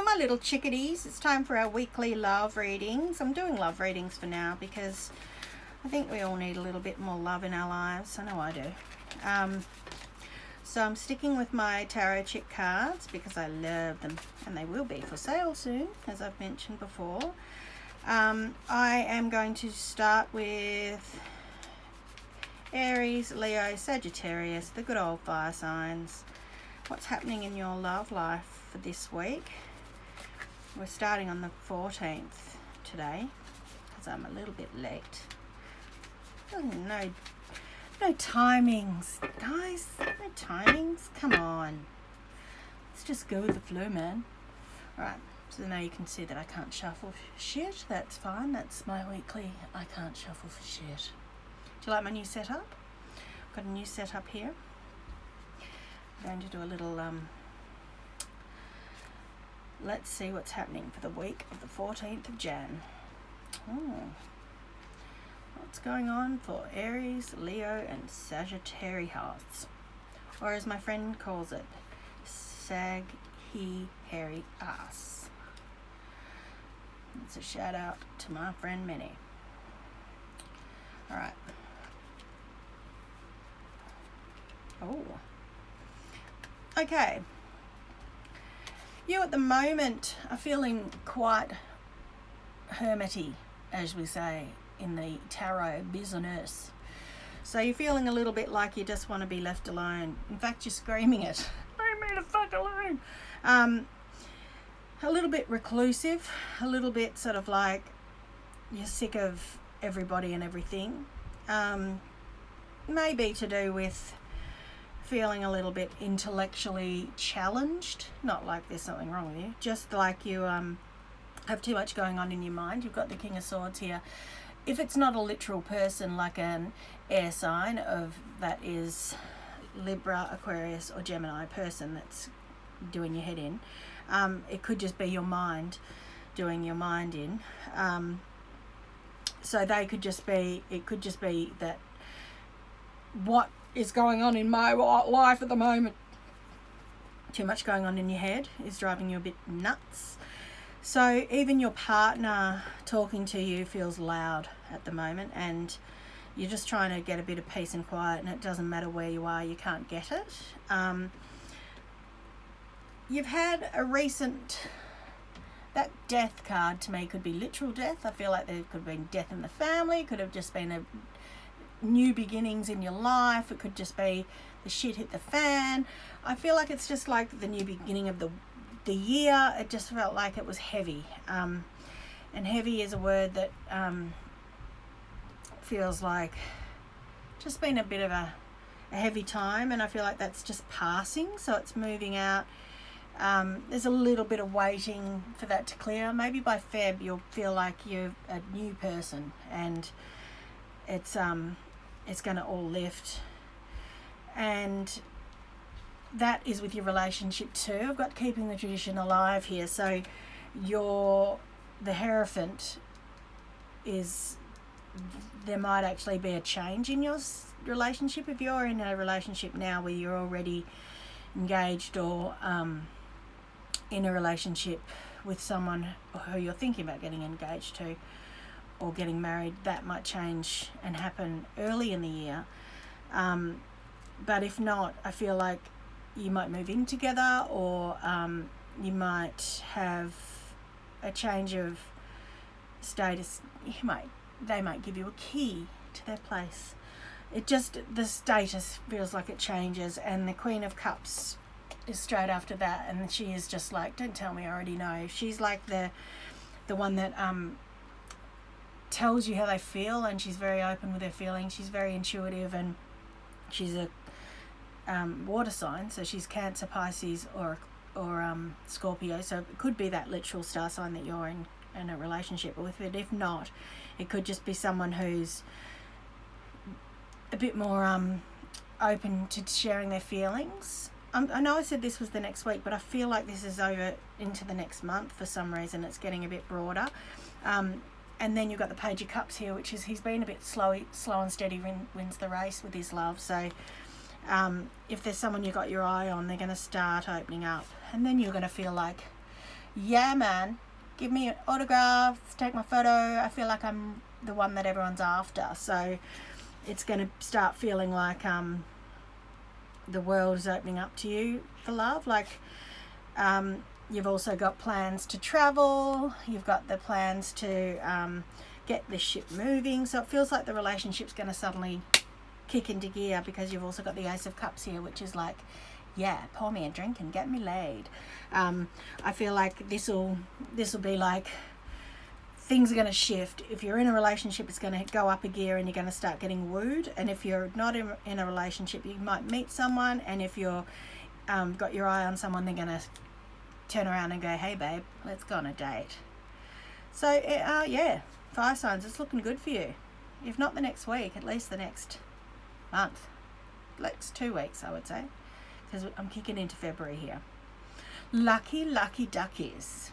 my little chickadees, it's time for our weekly love readings. I'm doing love readings for now because I think we all need a little bit more love in our lives. I know I do. So I'm sticking with my tarot chick cards because I love them, and they will be for sale soon, as I've mentioned before. I am going to start with Aries, Leo, Sagittarius, the good old fire signs. What's happening in your love life for this week? We're starting on the 14th today because I'm a little bit late. No timings, guys. No timings. Come on. Let's just go with the flow, man. Alright, so now you can see that I can't shuffle shit. That's fine. That's my weekly I can't shuffle for shit. Do you like my new setup? I've got a new setup here. I'm going to do a little, let's see what's happening for the week of the 14th of Jan. What's going on for Aries, Leo, and Sagittarius? Or as my friend calls it, Sag, he, hairy ass. It's a shout out to my friend Minnie. Alright. Oh. Okay. You at the moment are feeling quite hermity, as we say in the tarot business. So you're feeling a little bit like you just want to be left alone. In fact, you're screaming it. Leave me the fuck alone. A little bit reclusive, a little bit sort of like you're sick of everybody and everything. Maybe to do with feeling a little bit intellectually challenged. Not like there's something wrong with you, just like you have too much going on in your mind. You've got the King of Swords here. If it's not a literal person like an air sign of that is Libra, Aquarius or Gemini person that's doing your head in, it could just be your mind doing your mind in. So they could just be, it could just be that what is going on in my life at the moment, too much going on in your head, is driving you a bit nuts. So even your partner talking to you feels loud at the moment, and you're just trying to get a bit of peace and quiet, and it doesn't matter where you are, you can't get it. You've had a recent, that death card to me could be literal death. I feel like there could have been death in the family, could have just been a new beginnings in your life, it could just be the shit hit the fan. I feel like it's just like the new beginning of the year. It just felt like it was heavy, and heavy is a word that feels like just been a bit of a heavy time, and I feel like that's just passing, so it's moving out. There's a little bit of waiting for that to clear. Maybe by Feb you'll feel like you're a new person, and it's going to all lift. And that is with your relationship too. I've got keeping the tradition alive here. So the Hierophant is, there might actually be a change in your relationship if you're in a relationship now where you're already engaged, or in a relationship with someone who you're thinking about getting engaged to or getting married. That might change and happen early in the year. But if not, I feel like you might move in together, or you might have a change of status. They might give you a key to their place. The status feels like it changes, and the Queen of Cups is straight after that, and she is just like, don't tell me, I already know. She's like the one that tells you how they feel, and she's very open with her feelings. She's very intuitive, and she's a water sign, so she's Cancer, Pisces, or Scorpio. So it could be that literal star sign that you're in a relationship with. But if not, it could just be someone who's a bit more open to sharing their feelings. I know I said this was the next week, but I feel like this is over into the next month for some reason. It's getting a bit broader. And then you've got the Page of Cups here, which is he's been a bit slow and steady, wins the race with his love. So if there's someone you got your eye on, they're going to start opening up, and then you're going to feel like yeah, man, give me autographs, take my photo. I feel like I'm the one that everyone's after. So it's going to start feeling like the world is opening up to you for love. Like you've also got plans to travel. You've got the plans to get the ship moving. So it feels like the relationship's going to suddenly kick into gear because you've also got the Ace of Cups here, which is like, yeah, pour me a drink and get me laid. I feel like this will be like, things are going to shift. If you're in a relationship, it's going to go up a gear and you're going to start getting wooed. And if you're not in a relationship, you might meet someone. And if you're got your eye on someone, they're going to turn around and go, hey babe, let's go on a date. So yeah, fire signs, it's looking good for you. If not the next week, at least the next month, next 2 weeks, I would say, because I'm kicking into February here. Lucky duckies.